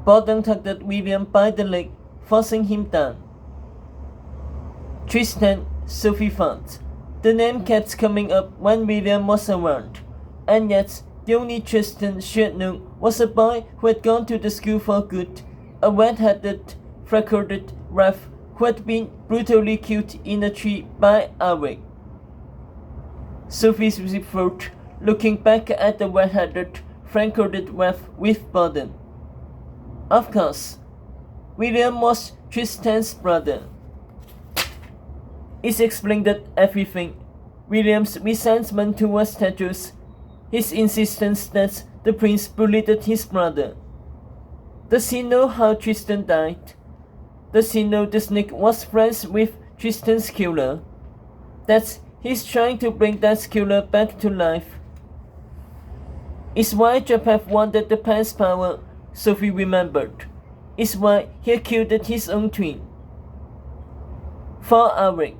Borden tugged at William by the leg, forcing him down. Tristan, Sophie thought. The name kept coming up when William was around, and yet the only Tristan she had known was a boy who had gone to the school for good, a red-headed, freckled Ralph who had been brutally killed in a tree by Alec. Sophie's throat, looking back at the red-headed, freckled Ralph with Borden. Of course, William was Tristan's brother. It explained everything. William's resentment towards Tedros, his insistence that the prince bullied his brother. Does he know how Tristan died? Does he know the snake was friends with Tristan's killer? That he's trying to bring that killer back to life? It's why Japheth wanted the past power, Sophie remembered. It's why he killed his own twin. For Alec.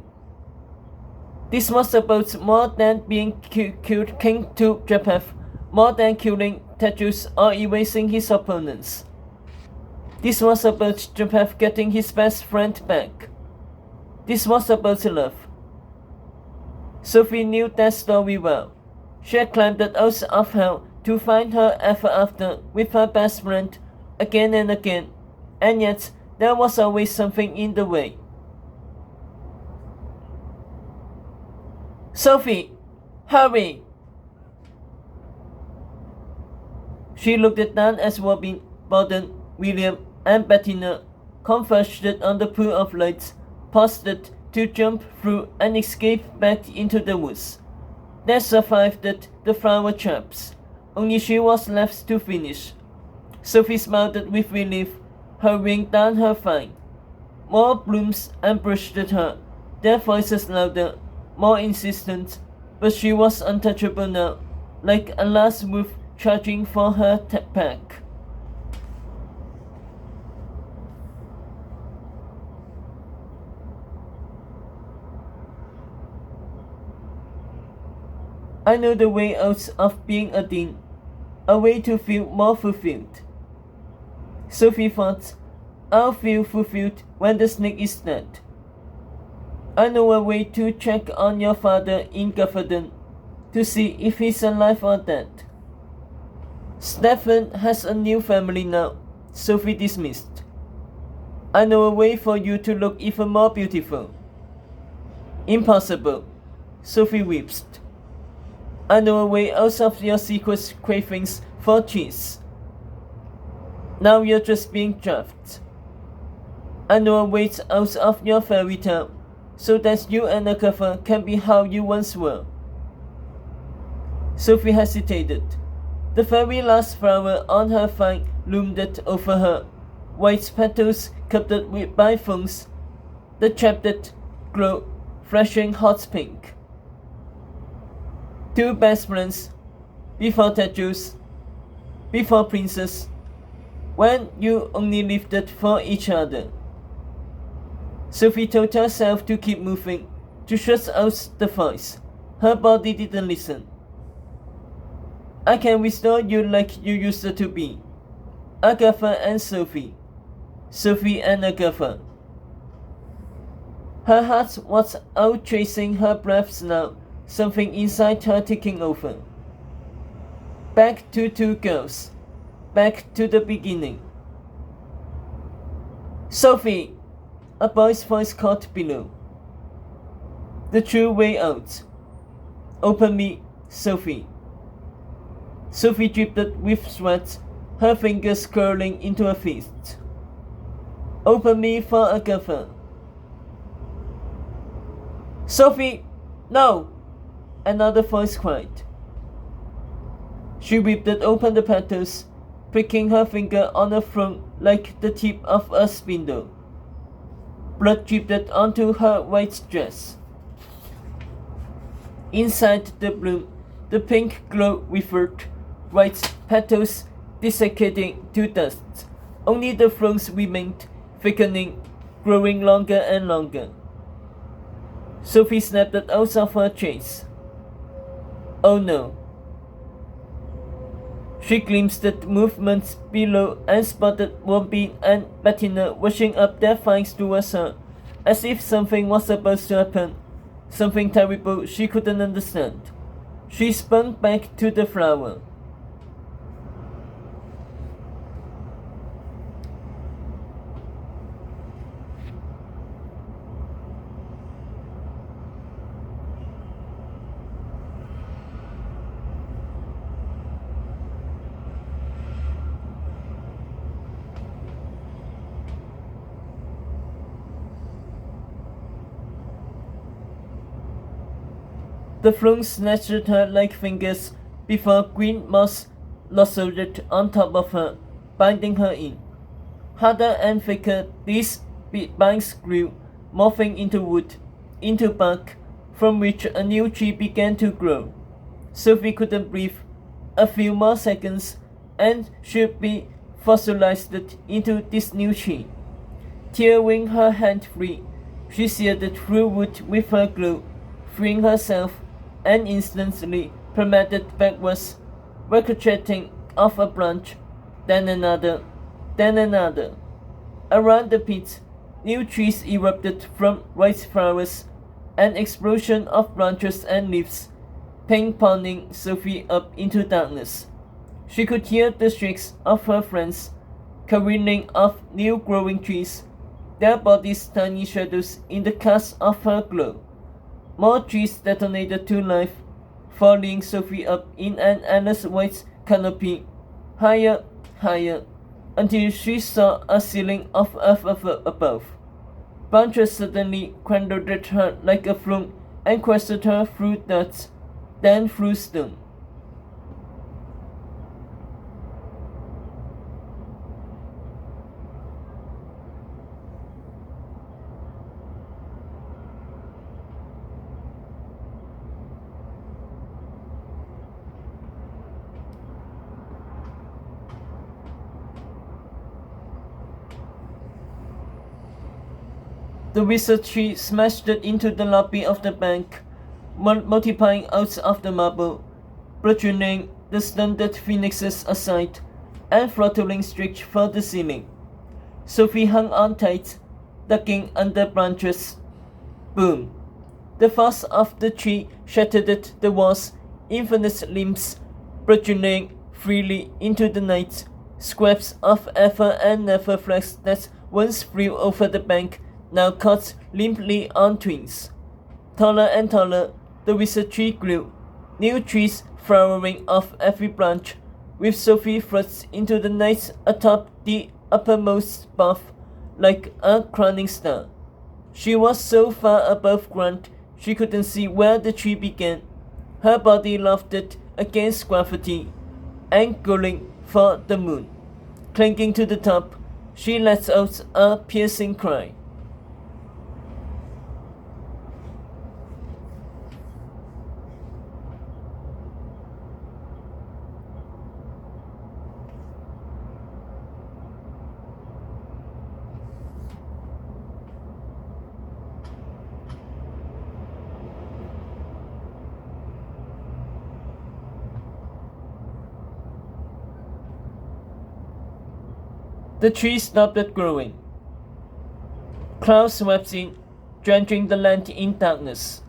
This was about more than being killed king to Japheth, more than killing Tedros or erasing his opponents. This was about Japheth getting his best friend back. This was about love. Sophie knew that story well. She had climbed out of hell to find her ever after with her best friend again and again, and yet there was always something in the way. Sophie, hurry! She looked down as Robin, Borden, William, and Bettina converged on the pool of lights, paused to jump through and escape back into the woods. They survived the flower traps. Only she was left to finish. Sophie smiled with relief, hurrying down her flank. More blooms ambushed her, their voices louder, more insistent, but she was untouchable now, like a last wolf charging for her pack. I know the way out of being a dean, a way to feel more fulfilled. Sophie thought, I'll feel fulfilled when the snake is dead. I know a way to check on your father in Gafferden, to see if he's alive or dead. Stefan has a new family now, Sophie dismissed. I know a way for you to look even more beautiful. Impossible, Sophie weeps. I know a way out of your secret cravings for cheese. Now you're just being trapped. I know a way out of your fairy tale, so that you and Agatha can be how you once were. Sophie hesitated. The very last flower on her flank loomed over her, white petals covered by thorns, the chapped glow, flashing hot pink. Two best friends, before Tedros, before Princess, when you only lived for each other. Sophie told herself to keep moving, to shut out the voice. Her body didn't listen. I can restore you like you used to be. Agatha and Sophie. Sophie and Agatha. Her heart was out chasing her breaths now, something inside her taking over. Back to two girls. Back to the beginning. Sophie! A boy's voice caught below. The true way out. Open me, Sophie. Sophie dripped with sweat, her fingers curling into a fist. Open me for Agatha. Sophie! No! Another voice cried. She ripped open the petals, pricking her finger on a thorn like the tip of a spindle. Blood dripped onto her white dress. Inside the bloom, the pink glow withered, white petals desiccating to dust. Only the thorns remained, thickening, growing longer and longer. Sophie snapped out of her chase. Oh no. She glimpsed at movements below and spotted Robin and Bettina washing up their fangs towards her, as if something was about to happen, something terrible she couldn't understand. She spun back to the flower. The flung snatched her like fingers before green moss lassoed on top of her, binding her in. Harder and thicker these binds grew, morphing into wood, into bark, from which a new tree began to grow. Sophie couldn't breathe. A few more seconds, and she'd be fossilized into this new tree. Tearing her hand free, she seared through wood with her glue, freeing herself, and instantly plummeted backwards, ricocheting off a branch, then another, then another. Around the pit, new trees erupted from rice flowers, an explosion of branches and leaves, ping-ponging Sophie up into darkness. She could hear the shrieks of her friends, careening off new growing trees, their bodies tiny shadows in the cast of her glow. More trees detonated to life, following Sophie up in an endless white canopy, higher, higher, until she saw a ceiling of earth above. Branches suddenly crumbled at her like a flume and crushed her through dirt, then through stone. The wizard tree smashed into the lobby of the bank, multiplying out of the marble, bludgeoning the stunted phoenixes aside, and throttling straight for the ceiling. Sophie hung on tight, ducking under branches. Boom! The force of the tree shattered the walls, infinite limbs, bludgeoning freely into the night. Scraps of ever and never flags that once flew over the bank now caught limply on twigs. Taller and taller, the wizard tree grew, new trees flowering off every branch, with Sophie thrust into the night atop the uppermost bough like a crowning star. She was so far above ground she couldn't see where the tree began. Her body lofted against gravity, angling for the moon. Clinging to the top, she let out a piercing cry. The tree stopped growing. Clouds swept in, drenching the land in darkness.